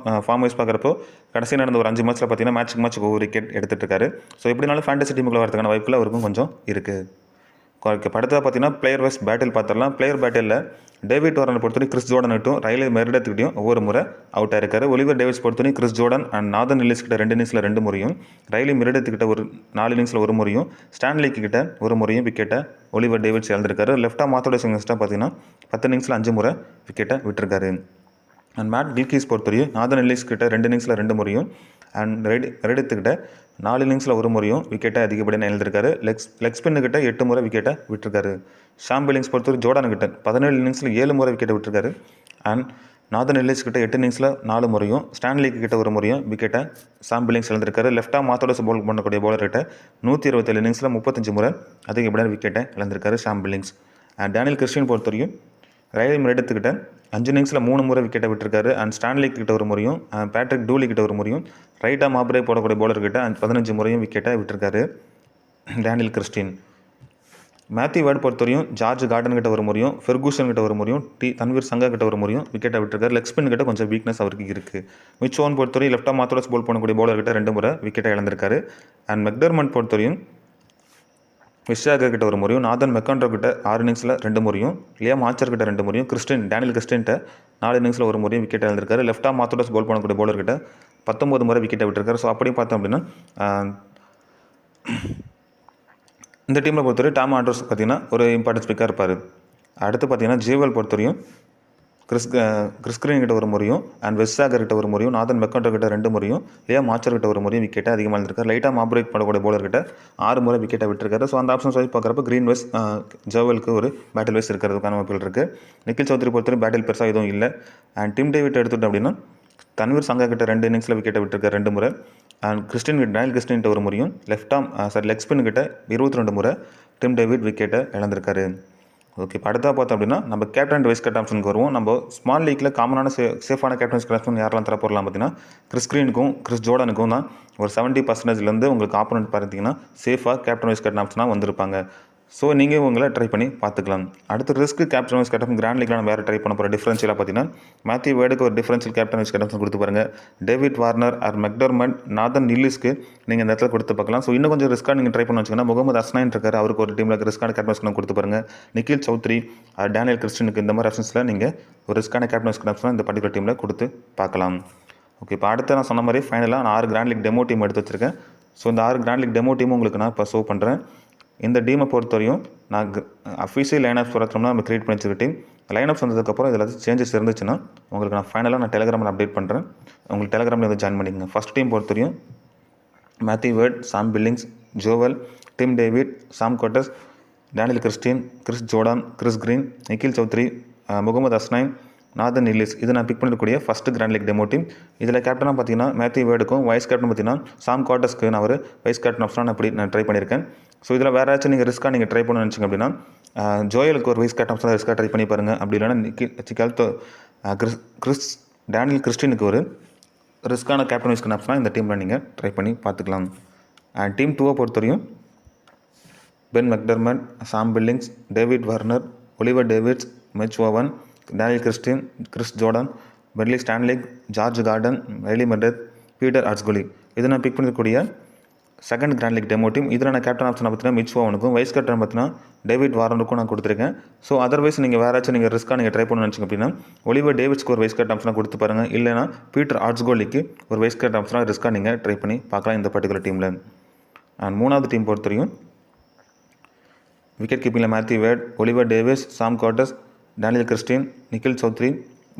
ஃபார்ம் வைஸ் பார்க்குறப்போ கடைசி நடந்த ஒரு 5 மேட்ச்சில் பார்த்தீங்கன்னா மேட்ச்சுக்கு 1 விக்கெட் எடுத்துகிட்டு இருக்காரு. ஸோ எப்படினாலும் ஃபேண்டசி டீமுக்குள்ள வரதுக்கான வாய்ப்பில் அவருக்கும் கொஞ்சம் இருக்குது. படத்தில் பார்த்தீங்கன்னா பிளேயர் வைஸ் பேட்டில் பார்த்துடலாம். பிளேயர் பேட்டிலில் டேவிட் வார்னர் பொறுத்தவரை கிறிஸ் ஜோர்டன் கிட்டும் ரைலி மெரிடத்துக்கிட்டையும் ஒவ்வொரு முறை அவுட் ஆயிருக்காரு. ஒலிவர் டேவிஸ் பொறுத்தவரை கிறிஸ் ஜோர்டன் அண்ட் நாதன் நில்லிஸ் கிட்ட 2 இன்னிங்ஸில் 2 முறையும், ரைலி மெரிடத்துக்கிட்ட ஒரு 4 இன்னிங்ஸில் 1 முறையும், ஸ்டான்லிக்கு கிட்ட 1 முறையும் விக்கெட்டை ஒலிவர் டேவிட்ஸ் இழந்திருக்காரு. லெஃப்ட் ஆம் ஆர்த்தோடாக்ஸ் இங்கிலீஷ்டாக பார்த்தீங்கன்னா 10 இன்னிங்ஸில் 5 முறை விக்கெட்டை விட்டுருக்காரு. அண்ட் மேட் கில்கிஸ் பொறுத்தவரையும் நாதன் நில்லிஸ் கிட்ட 2 இன்னிங்ஸில் 2 முறையும் அண்ட் மெரிடத்துக்கிட்ட 4 இன்னிங்ஸில் 1 முறையும் விக்கெட்டை அதிகப்படியாக இழந்திருக்காரு. லெக் ஸ்பின்னுக்கிட்ட 8 முறை விக்கெட்டை விட்டுருக்காரு. ஷாம் பில்லிங்ஸ் பொறுத்தவரை ஜோர்டன் கிட்ட 17 இன்னிங்ஸில் 7 முறை விக்கெட்டை விட்டுருக்காரு. அண்ட் நாதன் நில்லிஸ் கிட்ட 8 இன்னிங்ஸில் 4 முறையும், ஸ்டான்லிக்கு கிட்ட 1 முறையும் விக்கெட்டை ஷாம் பில்லிங்ஸ் இழந்திருக்காரு. லெஃப்ட் ஆம் ஆர்த்தோடாக்ஸ் பவுல் பண்ணக்கூடிய பவுலர் கிட்ட 127 இன்னிங்ஸில் 35 முறை அதிகப்படியான விக்கெட்டை இழந்திருக்காரு Sam Billings. And Daniel Christian பொறுத்தவரையும் ரைலி மெரிடத்துக்கிட்ட 5 இன்னிங்ஸில் 3 முறை விக்கெட்டை விட்டுருக்காரு. அண்ட் ஸ்டான்லிக் கிட்ட 1 முறையும், பேட்ரிக் டூலி கிட்ட 1 முறையும், ரைட் ஆம் ஆப் பிரேக் போடக்கூடிய பவுலர் கிட்ட 15 முறையும் விக்கெட்டை விட்டுருக்காரு டேனியல் கிறிஸ்டியன். மேத்யூ வேர்ட் பொறுத்தவரையும் ஜார்ஜ் கார்டன் கிட்ட 1 முறையும், ஃபெர்கூசன் கிட்ட 1 முறையும், தன்வீர் சங்கா கிட்ட 1 முறையும் விக்கெட்டை விட்டுருக்காரு. லெக் ஸ்பின் கிட்ட கொஞ்சம் வீக்னஸ் அவருக்கு இருக்குது. மிச் ஓவன் பொறுத்தவரை லெஃப்ட் ஆம் ஆர்த்தோடாக்ஸ் பவுல் பண்ணக்கூடிய பவுலர் கிட்ட 2 முறை விக்கெட்டை இழந்திருக்காரு. அண்ட் மெக்டர்மண்ட் பொறுத்தவரையும் விஷாகர் கிட்ட 1 முறையும், நாதன் மெக்கான்ட்ரோ கிட்ட 6 இன்னிங்ஸில் 2 முறையும், லியாம் ஆர்ச்சர் கிட்ட 2 முறையும், டேனியல் கிறிஸ்டின்ட்ட 4 இன்னிங்ஸில் 1 முறையும் விக்கெட் இழந்திருக்காரு. லெஃப்ட் ஆம் ஆர்த்தோடாக்ஸ் பவுல் பண்ணக்கூடிய பவுலர் கிட்ட 19 முறை விக்கெட்டை விட்டுருக்காரு. ஸோ அப்படி பார்த்தோம் அப்படின்னா இந்த டீமில் பொறுத்தவரை டாம் ஆண்ட்ரூஸ் பார்த்தீங்கன்னா ஒரு இம்பார்ட்டன்ஸ் பிக்காக இருப்பார். அடுத்து பார்த்தீங்கன்னா ஜேவல் பொறுத்தவரையும் கிறிஸ் கிரீன் கிட்ட 1 முறையும் அண்ட் வெஸ்டாகர் கிட்ட 1 முறையும், நாதன் மெக்கான்ட்ரோ கிட்ட 2 முறையும், லியாம் ஆர்ச்சர் கிட்ட 1 முறையும் விக்கெட்டை அதிகமாக இருந்திருக்காரு. லைட்டாக ஆப்ரேட் பண்ணக்கூடிய பவுலர் கிட்ட 6 முறை விக்கெட்டை விட்டுருக்காரு. ஸோ அந்த ஆப்ஷன்ஸ் வைஸ் பார்க்குறப்ப கிரீன் வெஸ் ஜேவலுக்கு ஒரு பேட்டில் வைஸ் இருக்கிறதுக்கான வாய்ப்புகள் இருக்குது. நிக்கில் சௌத்ரி பொறுத்தவரை பேட்டில் பெருசாக எதுவும் இல்லை. அண்ட் டிம் டேவிட் எடுத்துட்டோம் அப்படின்னா தன்வீர் சங்கா கிட்ட 2 இன்னிங்ஸில் விக்கெட்டை விட்டுருக்காரு 2 முறை. அண்ட் டேனியல் கிறிஸ்டின் 1 முறையும், லெக் ஸ்பின் கிட்ட 22 முறை டிம் டேவிட் விக்கெட்டை இழந்திருக்காரு. ஓகே, இப்போ அடுத்தா பார்த்தோம் அப்படின்னா நம்ம கேப்டன் அண்ட் வைஸ் கேப்டன் ஆப்ஷனுக்கு வருவோம். நம்ம ஸ்மால் லீக்கில் காமனான சேஃபான கேப்டன்ஸ் ஆப்ஷன் யாரெல்லாம் தர போடலாம் பார்த்தீங்கன்னா கிறிஸ் கிரீனுக்கும் கிறிஸ் ஜோர்டனுக்கும் தான் ஒரு 70% உங்களுக்கு ஆப்போனன்ட் பார்த்தீங்கன்னா சேஃபாக கேப்டன் வைஸ் கேப்டன் ஆப்ஷனாக வந்திருப்பாங்க. ஸோ நீங்கள் உங்களை ட்ரை பண்ணி பார்த்துக்கலாம். அடுத்து risk captain vice captain grand லீக்ல நம்ம வேறு ட்ரை பண்ண போகிற டிஃபரன்ஷியலாக பார்த்தீங்கன்னா மேத்யூ வேர்டுக்கு ஒரு டிஃபரன்ஷியல் கேப்டன் வைஸ் கேப்டன் கொடுத்து பாருங்கள். டேவிட் வார்னர் ஆர் மெக்டர்மண்ட், நாதன் நில்லிஸ்க்கு நீங்கள் இந்த இடத்துல கொடுத்து பார்க்கலாம். ஸோ இன்னும் கொஞ்சம் ரிஸ்க்காக நீங்கள் ட்ரை பண்ண வச்சிங்கன்னா முகமது அஸ்னான் இருக்கார், அவருக்கு ஒரு டீமில் ரிஸ்க்கான கேப்டன் வைஸ் கொடுத்து பாருங்கள். நிக்கில் சௌத்ரி டேனியல் கிறிஸ்டினுக்கு இந்த மாதிரி ஆப்ஷன்ஸில் நீங்கள் ஒரு ரிஸ்க்கான கேப்டன் வைஸ் கேப்டன் இந்த பர்டிகுலர் டீமில் கொடுத்து பார்க்கலாம். ஓகே, இப்போ அடுத்து நான் சொன்ன மாதிரி ஃபைனலாக நான் 6 கிராண்ட் லீக் டெமோ டீம் எடுத்து வச்சிருக்கேன். ஸோ இந்த 6 கிராண்ட் லீக் டெமோ டீமும் உங்களுக்கு நான் இப்போ ஷோ பண்ணுறேன். இந்த டீமை பொறுத்தவரையும் நான் அஃபீஷியல் லைனப்ஸ் வரத்தோம்னா நம்ம கிரியேட் பண்ணி வச்சுக்க டீம் லைனப்ஸ் வந்ததுக்கப்புறம் இதில் சேஞ்சஸ் இருந்துச்சுன்னா உங்களுக்கு நான் ஃபைனலாக நான் டெலிகிராமில் அப்டேட் பண்ணுறேன். உங்களுக்கு டெலிகிராமில் வந்து ஜாயின் பண்ணிக்கங்க. ஃபஸ்ட் டீம் பொறுத்தவரையும் Matthew Wade, Sam Billings, Jewell, Tim David, Sam Konstas, Daniel Christian, Chris Jordan, Chris Green, Nikhil Chaudhary, Mohammad Hasnain, Nathan Ellis, இது நான் பிக் பண்ணிருக்கக்கூடிய first grand league demo team. இதில் கேப்டனாக பார்த்தீங்கன்னா மேத்யூ வேர்டுக்கும் வைஸ் கேப்டன் பார்த்தீங்கன்னா சாம் கோட்டஸ்க்கு நான் ஒரு வைஸ் கேப்டன் ஆப்ஷனாக நான் ட்ரை பண்ணியிருக்கேன். ஸோ இதில் வேறு ஏதாச்சும் நீங்கள் ரிஸ்க்காக நீங்கள் ட்ரை பண்ண நினச்சிங்க அப்படின்னா ஜோயலுக்கு ஒரு வைஸ் கேப்டன் ஆப்ஷனாக ரிஸ்க்காக ட்ரை பண்ணி பாருங்கள். அப்படி இல்லைன்னா டேனியல் கிறிஸ்டினுக்கு ஒரு ரிஸ்க்கான கேப்டன் வைஸ் ஆப்ஷனாக இந்த டீமில் நீங்கள் ட்ரை பண்ணி பார்த்துக்கலாம். டீம் 2 பொறுத்தவரையும் Ben McDermott, Sam Billings, David Warner, Oliver Davies, Mitch Owen, Daniel Christian, Chris Jordan, Billy Stanlake, George Garton, Riley Meredith, Peter Hatzoglou, இது நான் பிக் பண்ணிருக்கக்கூடிய second grand league demo team. இதில் நான் கேப்டன் ஆப்ஷன் பார்த்தீங்கன்னா Mitch ஓவனுக்கும் vice captain பார்த்தீங்கன்னா David வார்னருக்கும் நான் கொடுத்துருக்கேன். ஸோ அதர்வைஸ் நீங்கள் வேறு ஏதாச்சும் நீங்கள் ரிஸ்க்காக நீங்கள் ட்ரை பண்ண நினச்சிங்க அப்படின்னா ஒலிவர் டேவிட்ஸ்க்கு ஒரு வைஸ் கேப்டன் ஆப்ஷனாக கொடுத்து பாருங்கள். இல்லைனா பீட்டர் ஆர்ட்ஸ்கோலிக்கு ஒரு வைஸ் கேப்டன் ஆப்ஷனாக ரிஸ்க்காக நீங்கள் ட்ரை பண்ணி பார்க்கலாம் இந்த பர்டிகுலர் டீமில். அண்ட் 3வது டீம் பொறுத்தவரையும் விக்கெட் கீப்பிங்கில் Matthew Wade, Oliver Davies, Sam Konstas, Daniel Christian, Nikhil Chaudhary,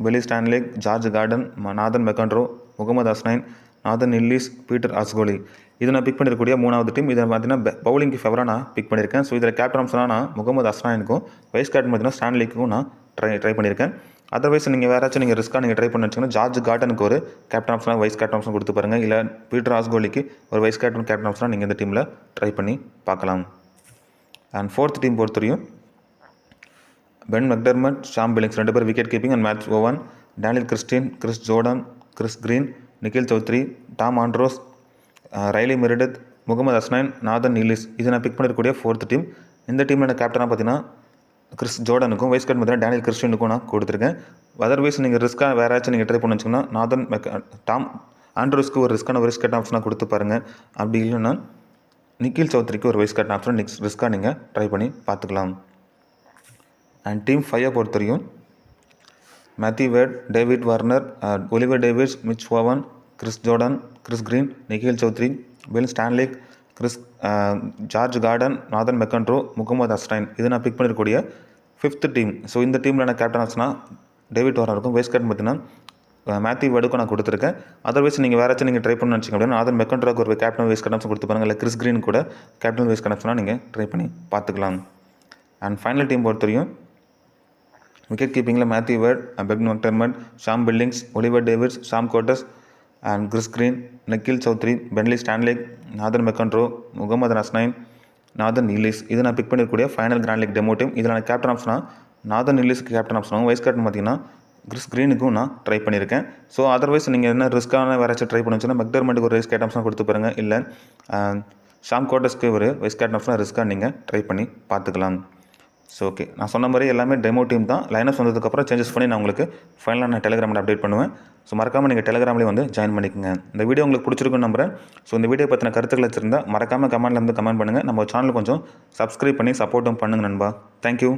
Billy Stanlake, George Garton, Nathan McAndrew, Mohammad Hasnain, Nathan Ellis, Peter Hatzoglou, இது நான் பிக் பண்ணிருக்கக்கூடிய 3வது டீம். இதை பார்த்தீங்கன்னா பவுலிங்க்கு ஃபேவராக நான் பிக் பண்ணியிருக்கேன். ஸோ இதில் கேப்டன் ஆப்ஷனாக நான் முகமது அஸ்னானுக்கும் வைஸ் கேப்டன் பார்த்தீங்கன்னா ஸ்டான்லிக்கும் நான் ட்ரை பண்ணியிருக்கேன். அதர்வைஸ் நீங்கள் வேறு ஏதாச்சும் நீங்கள் ரிஸ்க்காக நீங்கள் ட்ரை பண்ணி வச்சிங்கன்னா ஜார்ஜ் கார்டனுக்கு ஒரு கேப்டன் ஆப்ஷனாக வைஸ் கேப்டன் ஆப்ஷன் கொடுத்து பாருங்கள். இல்லை பீட்டர் ஆர்ட்ஸ்கோலிக்கு ஒரு வைஸ் கேப்டன் ஆப்ஷனாக நீங்கள் இந்த டீமில் ட்ரை பண்ணி பார்க்கலாம். அண்ட் 4th டீம் பொறுத்தவரையும் பென் மெக்டர்மண்ட், ஷாம் பில்லிங்ஸ் 2 பேர் wicket keeping and Matthew Owen, Daniel Christian, Chris Jordan, Chris Green, Nikhil Chaudhary, Tom Andrews, Riley Meredith, Mohammad Hasnain, Nathan Ellis, இது நான் பிக் பண்ணிருக்கக்கூடிய 4th டீம். இந்த டீமில் நான் கேப்டனாக பார்த்தீங்கன்னா கிறிஸ் ஜோர்டனுக்கும் வைஸ் கேப்டன் பார்த்தீங்கன்னா டேனியல் கிறிஸ்டினுக்கும் நான் கொடுத்துருக்கேன். அதர்வைஸ் நீங்கள் ரிஸ்க்காக வேறு ஏதாச்சும் நீங்கள் ட்ரை பண்ண வச்சிங்கன்னா டாம் ஆண்ட்ரோஸ்க்கு ஒரு ரிஸ்க்கான வைஸ் கேப்டன் ஆப்ஷனாக கொடுத்து பாருங்கள். அப்படி இல்லைன்னா நிக்கில் சௌத்ரிக்கு ஒரு வைஸ் கேப்டன் ஆப்ஷன் ரிஸ்க்காக நீங்கள் ட்ரை பண்ணி பார்த்துக்கலாம். அண்ட் டீம் 5 பொறுத்தவரையும் Matthew Wade, David Warner, Oliver Davies, Mitch Owen, Chris Jordan, Chris Green, Nikhil Chaudhary, Bill Stanlake, George Garton, Nathan McAndrew, Mohammad Hasnain. இது நான் பிக் பண்ணிருக்கக்கூடிய 5th டீம். ஸோ இந்த டீமில் நான் கேப்டன் ஆச்சுன்னா டேவிட் வார்னருக்கும், வைஸ் கேப்டன் பார்த்தீங்கன்னா மேத்யூ வேடுக்கும் நான் கொடுத்துருக்கேன். அதர்வைஸ் நீங்கள் வேறு நீங்கள் ட்ரை பண்ணணும்னு நினச்சிங்க அப்படின்னா நாதன் மெக்கன்ட்ரோக்கு ஒரு கேப்டன் வைஸ் கேப்டன் கொடுத்து பாருங்கள். இல்லை கிறிஸ் கிரீன் கூட கேப்டன் வைஸ் கேப்டன்ஸ்னால் நீங்கள் ட்ரை பண்ணி பார்த்துக்கலாம். அண்ட் ஃபைனல் டீம் பொறுத்தவரையும் விக்கெட் கீப்பிங்கில் Matthew Wade, Ben McDermott, Sam Billings, Oliver Davies, Sam Konstas and Chris Green, Nikhil Chaudhary, Billy Stanlake, Nathan McAndrew, Mohammad Hasnain, Nathan Ellis. இது நான் பிக் பண்ணிருக்கக்கூடிய final grand league demo team. இதில் நான் கேப்டன் ஆப்ஷனாக நாதன் இல்லிஸ்க்கு captain ஆப்ஷனாகவும், வைஸ் கேப்டன் பார்த்தீங்கன்னா கிறிஸ் கிரீனுக்கும் நான் ட்ரை பண்ணியிருக்கேன். ஸோ அதர்வைஸ் நீங்கள் என்ன ரிஸ்க்கான வேறாச்சும் ட்ரை பண்ணுச்சுன்னா மெக்டர்மெண்ட்டுக்கு ஒரு வைஸ் கேப்டன் ஆப்ஷன் கொடுத்து பாருங்கள். இல்லை ஷாம் கோட்டஸ்க்கு ஒரு வைஸ் கேப்டன் ஆப்ஷனாக ரிஸ்க்காக நீங்கள் ட்ரை பண்ணி பார்த்துக்கலாம். ஸோ ஓகே, நான் சொன்ன மாதிரி எல்லாமே டெமோ டீம் தான். லைனப்ஸ் வந்ததுக்கப்புறம் சேஞ்சஸ் பண்ணி நான் உங்களுக்கு ஃபைனலாக நான் டெலிகிராமில் அப்டேட் பண்ணுவேன். ஸோ மறக்காமல் நீங்கள் டெலிகிராம்லேயே வந்து ஜாயின் பண்ணிக்கோங்க. இந்த வீடியோ உங்களுக்கு பிடிச்சிருக்குன்னு நம்புறேன். ஸோ இந்த வீடியோ பற்றின கருத்துக்கள் வச்சுருந்தா மறக்காமல் கமெண்ட்லேருந்து கமெண்ட் பண்ணுங்கள். நம்ம சேனல் கொஞ்சம் சப்ஸ்கிரைப் பண்ணி சப்போர்ட்டும் பண்ணுங்கள் நண்பா. தேங்க்யூ.